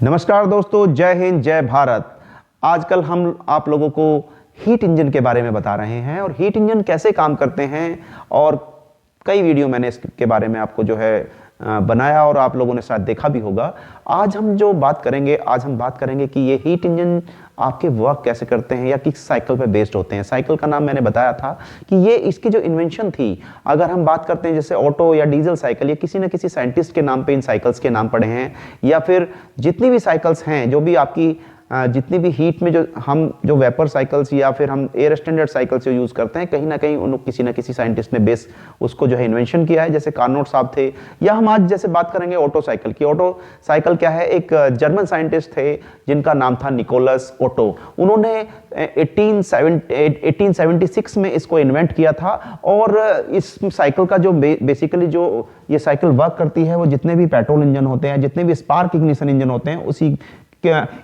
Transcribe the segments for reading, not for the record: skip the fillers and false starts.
नमस्कार दोस्तों, जय हिंद जय भारत। आजकल हम आप लोगों को हीट इंजन के बारे में बता रहे हैं और हीट इंजन कैसे काम करते हैं, और कई वीडियो मैंने इसके बारे में आपको जो है बनाया और आप लोगों ने शायद देखा भी होगा। आज हम बात करेंगे कि ये हीट इंजन आपके वर्क कैसे करते हैं या किस साइकिल पे बेस्ड होते हैं। साइकिल का नाम मैंने बताया था कि ये इसकी जो इन्वेंशन थी, अगर हम बात करते हैं जैसे ऑटो या डीजल साइकिल, ये किसी न किसी साइंटिस्ट के नाम पे इन साइकिल्स के नाम पड़े हैं, या फिर जितनी भी साइकिल्स हैं, जो भी आपकी जितनी भी हीट में जो वेपर साइकिल्स या फिर हम एयर स्टैंडर्ड साइकिल्स जो यूज़ करते हैं, कहीं ना कहीं उन किसी न किसी साइंटिस्ट ने बेस उसको जो है इन्वेंशन किया है। जैसे कार्नोट साहब थे, या हम आज जैसे बात करेंगे ऑटो साइकिल की। ऑटो साइकिल क्या है, एक जर्मन साइंटिस्ट थे जिनका नाम था निकोलस ओटो। उन्होंने 1876 में इसको इन्वेंट किया था। और इस साइकिल का जो बेसिकली जो ये साइकिल वर्क करती है, वो जितने भी पेट्रोल इंजन होते हैं, जितने भी स्पार्क इग्निशन इंजन होते हैं,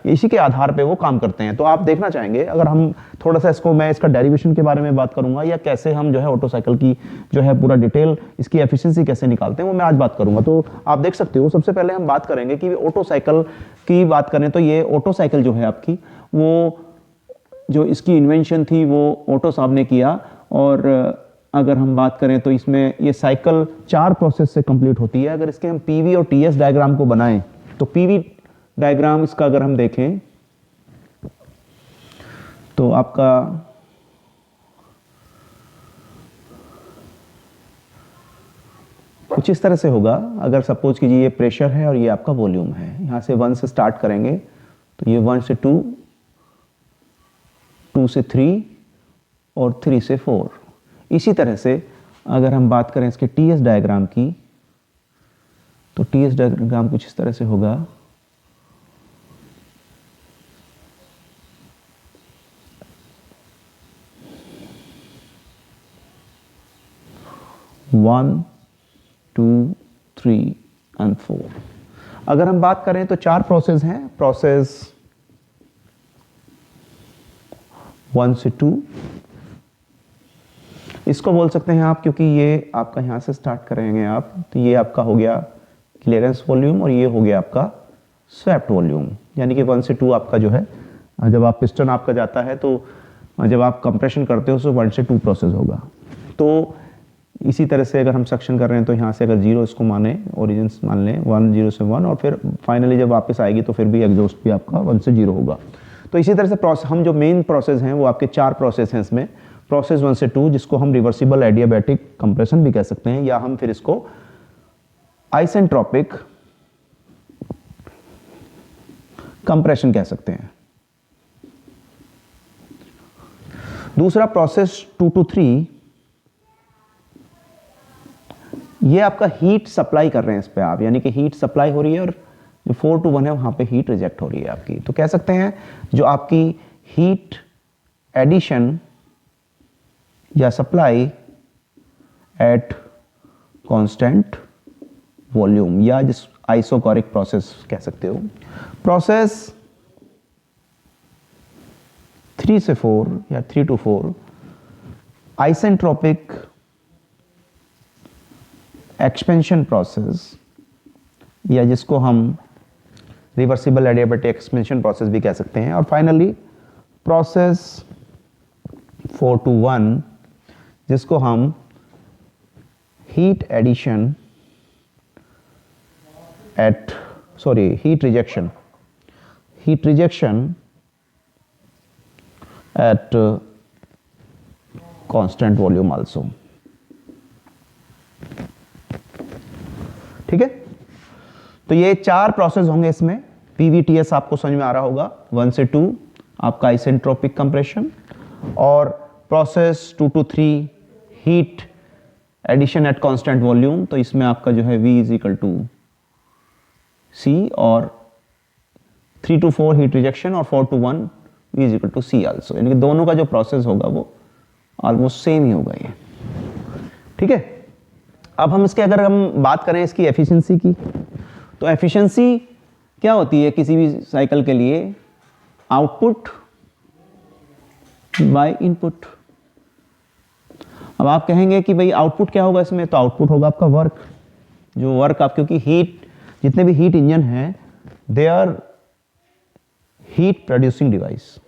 इसी के आधार पे वो काम करते हैं। तो आप देखना चाहेंगे, अगर हम थोड़ा सा मैं इसका डेरिवेशन के बारे में बात करूंगा, या कैसे हम जो है ऑटो साइकिल की जो है पूरा डिटेल इसकी एफिशिएंसी कैसे निकालते हैं, वो मैं आज बात करूंगा। तो आप देख सकते हो, सबसे पहले हम बात करेंगे कि ऑटो साइकिल की बात करें तो ये ऑटो साइकिल जो है आपकी, वो जो इसकी इन्वेंशन थी वो ऑटो साहब ने किया। और अगर हम बात करें तो इसमें ये साइकिल 4 प्रोसेस से कंप्लीट होती है। अगर इसके हम पीवी और टीएस डायग्राम को बनाएं तो पीवी डायग्राम इसका अगर हम देखें तो आपका कुछ इस तरह से होगा। अगर सपोज कीजिए ये प्रेशर है और ये आपका वॉल्यूम है, यहां से 1 से स्टार्ट करेंगे तो ये 1 से 2, 2 से 3 और 3 से 4। इसी तरह से अगर हम बात करें इसके टीएस डायग्राम की, तो टीएस डायग्राम कुछ इस तरह से होगा। One, 2, 3 and 4। अगर हम बात करें तो 4 प्रोसेस हैं। प्रोसेस 1 से 2 इसको बोल सकते हैं आप, क्योंकि ये आपका यहां से स्टार्ट करेंगे आप, तो ये आपका हो गया क्लियरेंस वॉल्यूम और ये हो गया आपका स्वेप्ट वॉल्यूम। यानी कि 1 से 2 आपका जो है, जब आप पिस्टन आपका जाता है तो जब आप कंप्रेशन करते हो तो 1 से 2 प्रोसेस होगा। तो इसी तरह से अगर हम सक्शन कर रहे हैं तो यहाँ से अगर 0 इसको माने, ओरिजिन मान लें 1, 0 से 1, और फिर फाइनली जब वापस आएगी तो फिर भी एग्जॉस्ट भी आपका 1 से 0 होगा। तो इसी तरह से हम जो मेन प्रोसेस हैं वो आपके 4 प्रोसेस हैं इसमें। प्रोसेस 1 से 2 जिसको हम रिवर्सिबल एडियाबैटिक कंप्रेशन भी कह सकते हैं, या हम फिर इसको आइसेंट्रोपिक कंप्रेशन कह सकते हैं। दूसरा प्रोसेस 2 to 3, ये आपका हीट सप्लाई कर रहे हैं इस पे आप, यानी कि हीट सप्लाई हो रही है और जो 4 to 1 है वहां पे हीट रिजेक्ट हो रही है आपकी। तो कह सकते हैं जो आपकी हीट एडिशन या सप्लाई एट कांस्टेंट वॉल्यूम, या जिस आइसोकोरिक प्रोसेस कह सकते हो। प्रोसेस 3 से 4 या 3 to 4 आइसेंट्रोपिक एक्सपेंशन प्रोसेस, या जिसको हम रिवर्सिबल एडियाबैटिक एक्सपेंशन प्रोसेस भी कह सकते हैं। और फाइनली प्रोसेस 4 to 1 जिसको हम heat addition heat rejection at constant volume also. ठीक है, तो ये 4 प्रोसेस होंगे इसमें। पीवीटीएस आपको समझ में आ रहा होगा। 1 से 2 आपका आइसेंट्रोपिक कंप्रेशन, और process 2 to 3 heat addition at constant volume. तो इसमें आपका जो है V = C, और 3 to 4 हीट रिजेक्शन, और 4 to 1 V = C आल्सो। यानी कि दोनों का जो प्रोसेस होगा वो ऑलमोस्ट सेम ही होगा ये। ठीक है, अब हम इसके अगर हम बात करें इसकी एफिशिएंसी की, तो एफिशिएंसी क्या होती है किसी भी साइकिल के लिए? Output by input. अब आप कहेंगे कि भाई आउटपुट क्या होगा इसमें, तो आउटपुट होगा आपका वर्क। जो वर्क आप, क्योंकि हीट, जितने भी हीट इंजन हैं, they are heat producing device.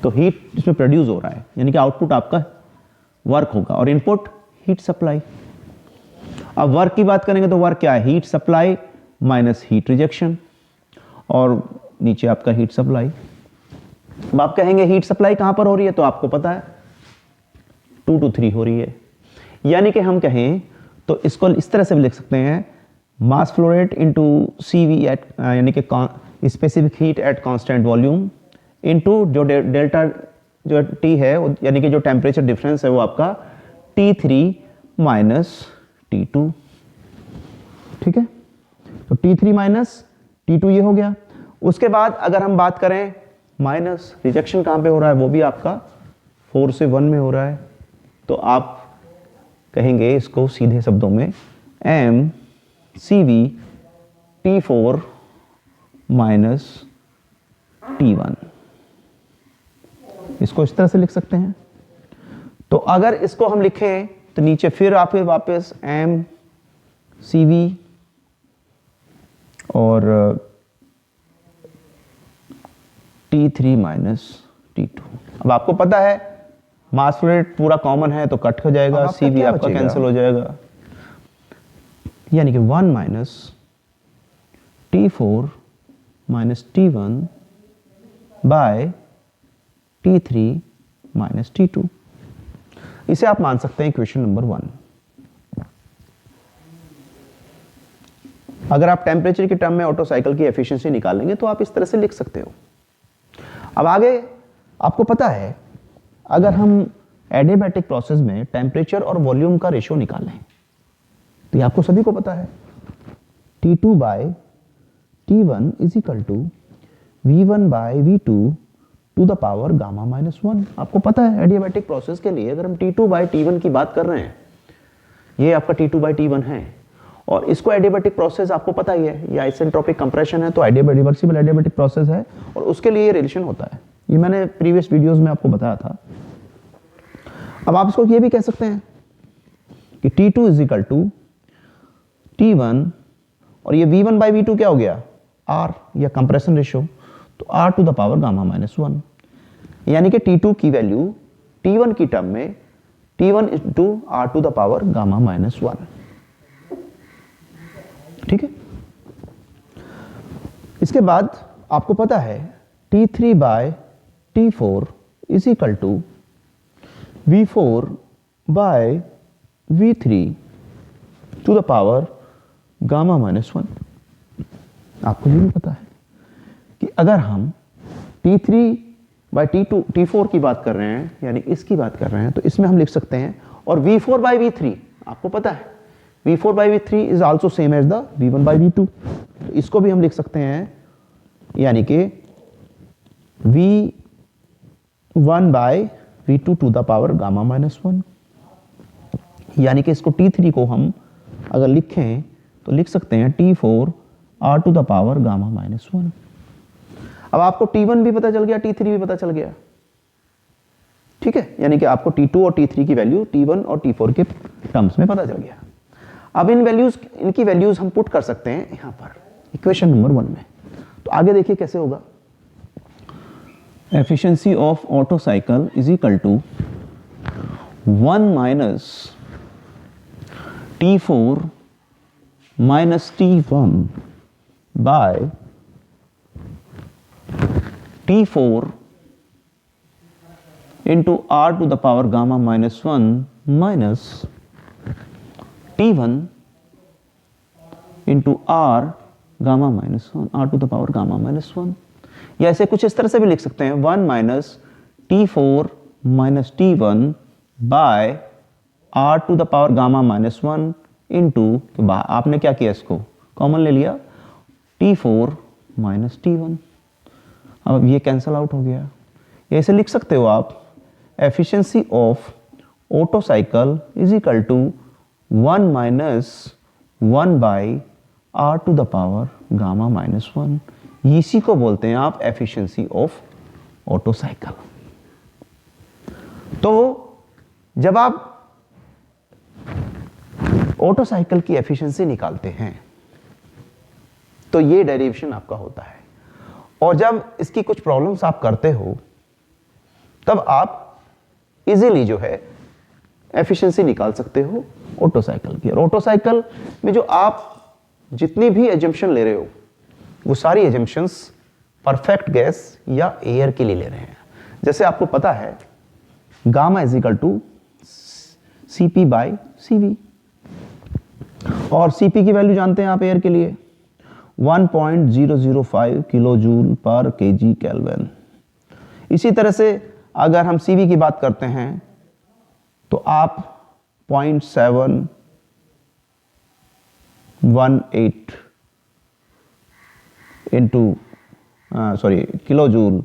तो हीट इसमें प्रोड्यूस हो रहा है, यानी कि आउटपुट आपका वर्क होगा और इनपुट हीट सप्लाई। अब वर्क की बात करेंगे तो वर्क क्या है, heat supply minus heat rejection, और नीचे आपका हीट सप्लाई। अब आप कहेंगे हीट सप्लाई कहां पर हो रही है, तो आपको पता है 2 to 3 हो रही है। यानी कि हम कहें तो इसको इस तरह से भी लिख सकते हैं, mass flow rate into CV at, यानी कि specific heat at constant volume into जो डेल्टा जो T है, यानी कि जो टेम्परेचर डिफरेंस है वो आपका T3 माइनस T2। ठीक है, तो T3 माइनस T2 ये हो गया। उसके बाद अगर हम बात करें माइनस रिजेक्शन कहां पे हो रहा है, वो भी आपका 4 से 1 में हो रहा है। तो आप कहेंगे इसको सीधे शब्दों में MCV T4 माइनस T1, इसको इस तरह से लिख सकते हैं। तो अगर इसको हम लिखें तो नीचे फिर आप वापस MCV और T3 माइनस T2। अब आपको पता है मास फ्लो रेट पूरा कॉमन है तो कट हो जाएगा, CV आपका कैंसिल हो जाएगा, यानी कि 1 minus T4 minus T1 bye T3 minus T2। इसे आप मान सकते हैं इक्वेशन नंबर 1। अगर आप टेम्परेचर के टर्म में ऑटो साइकिल की एफिशिएंसी निकालेंगे तो आप इस तरह से लिख सकते हो। अब आगे आपको पता है अगर हम एडियाबैटिक प्रोसेस में टेम्परेचर और वॉल्यूम का रेशियो निकालें तो ये आपको सभी को पता है, T2 by T1 is equal to V1 by V2 to the power gamma minus 1। आपको पता है एडियाबैटिक प्रोसेस के लिए अगर हम T2 बाय T1 की बात कर रहे हैं, ये आपका T2 बाय T1 है, और इसको एडियाबैटिक प्रोसेस आपको पता ही है, ये आइसेंट्रोपिक कंप्रेशन है, तो रिवर्सिबल एडियाबैटिक प्रोसेस है और उसके लिए ये रिलेशन होता है। ये मैंने प्रीवियस वीडियोस में आपको बताया था। अब आप इसको ये भी कह सकते हैं कि T2 is equal to T1 और ये V1 बाय V2 क्या हो गया, R या कंप्रेशन रेशियो, तो R to the power gamma minus 1, यानी कि T2 की वैल्यू T1 की टर्म में T1 into R to the power gamma minus 1। ठीक है, इसके बाद आपको पता है T3 by T4 is equal to V4 by V3 to the power gamma minus 1। आपको ये भी पता है कि अगर हम T3 बाय T4 की बात कर रहे हैं, यानी इसकी बात कर रहे हैं, तो इसमें हम लिख सकते हैं, और V4 बाय V3 आपको पता है V4 by V3 is also same as the V1 by V2, तो इसको भी हम लिख सकते हैं, यानी कि V1 by V2 to the power gamma minus 1, यानी कि इसको T3 को हम अगर लिखें तो लिख सकते हैं T4 R to the power gamma minus 1। अब आपको T1 भी पता चल गया, T3 भी पता चल गया। ठीक है, यानी कि आपको T2 और T3 की वैल्यू T1 और T4 के टर्म्स में पता चल गया। अब इनकी वैल्यूज हम पुट कर सकते हैं यहां पर इक्वेशन नंबर 1 में। तो आगे देखिए कैसे होगा, efficiency of Otto cycle is equal to 1 minus T4 minus T1 by T4 into R to the power gamma minus 1 minus T1 into R gamma minus 1 R to the power gamma minus 1, या ऐसे कुछ इस तरह से भी लिख सकते हैं 1 minus T4 minus T1 by R to the power gamma minus 1 into, तो आपने क्या किया, इसको कॉमन ले लिया, T4 माइनस T1। अब ये कैंसल आउट हो गया। ऐसे लिख सकते हो आप, efficiency of Otto cycle is equal to 1 minus 1 by R to the power gamma minus 1। इसी को बोलते हैं आप एफिशिएंसी ऑफ ऑटो साइकिल। तो जब आप ऑटो साइकिल की एफिशिएंसी निकालते हैं तो ये डेरिवेशन आपका होता है, और जब इसकी कुछ प्रॉब्लम्स आप करते हो तब आप इजीली जो है एफिशिएंसी निकाल सकते हो ऑटो साइकिल की। और ऑटो साइकिल में जो आप जितनी भी एजम्पशन ले रहे हो वो सारी एजम्पशंस परफेक्ट गैस या एयर के लिए ले रहे हैं। जैसे आपको पता है gamma is equal to CP by CV, और CP की वैल्यू जानते हैं आप एयर के लिए 1.005 किलो जूल पर kg केल्विन। इसी तरह से अगर हम CV की बात करते हैं तो आप 0.718 किलो जूल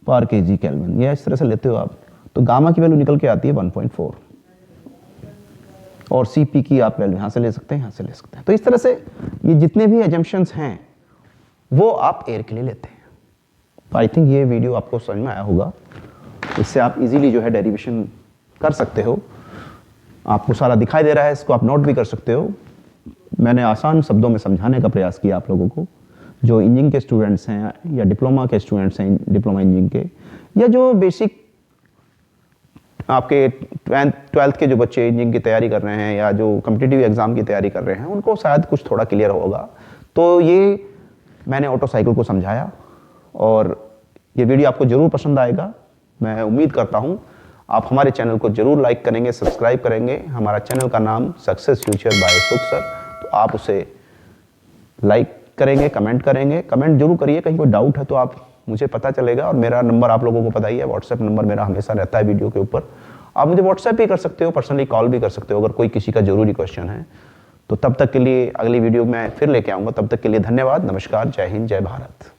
पर kg केल्विन, यह इस तरह से लेते हो आप, तो गामा की वैल्यू निकल के आती है 1.4, और CP की आप वैल्यू यहाँ से ले सकते हैं, यहाँ से ले सकते हैं। तो इस तरह से ये जितने भी एजम्पशंस हैं वो आप एयर के लिए लेते हैं। तो आई थिंक ये वीडियो आपको समझ में आया होगा, इससे आप इजीली जो है डेरिवेशन कर सकते हो। आपको सारा दिखाई दे रहा है, इसको आप नोट भी कर सकते हो। मैंने आसान शब्दों में समझाने का प्रयास किया आप लोगों को, जो इंजीनियरिंग के स्टूडेंट्स हैं या डिप्लोमा के स्टूडेंट्स हैं, डिप्लोमा इंजीनियरिंग के, या जो बेसिक आपके 12th के जो बच्चे इंजीनियरिंग की तैयारी कर रहे हैं या जो कॉम्पिटिटिव एग्जाम की तैयारी कर रहे हैं, उनको शायद कुछ थोड़ा क्लियर होगा। तो ये मैंने ऑटो साइकिल को समझाया और ये वीडियो आपको जरूर पसंद आएगा। मैं उम्मीद करता हूँ आप हमारे चैनल को जरूर लाइक करेंगे, सब्सक्राइब करेंगे। हमारा चैनल का नाम सक्सेस फ्यूचर बाय सुख सर, तो आप उसे लाइक करेंगे, कमेंट करेंगे। कमेंट जरूर करिए, कहीं कोई डाउट है तो आप मुझे पता चलेगा। और मेरा नंबर आप लोगों को पता ही है, व्हाट्सएप नंबर मेरा हमेशा रहता है वीडियो के ऊपर। आप मुझे व्हाट्सएप भी कर सकते हो, पर्सनली कॉल भी कर सकते हो अगर कोई किसी का जरूरी क्वेश्चन है। तो तब तक के लिए अगली वीडियो में फिर लेके आऊँगा। तब तक के लिए धन्यवाद, नमस्कार, जय हिंद, जय भारत।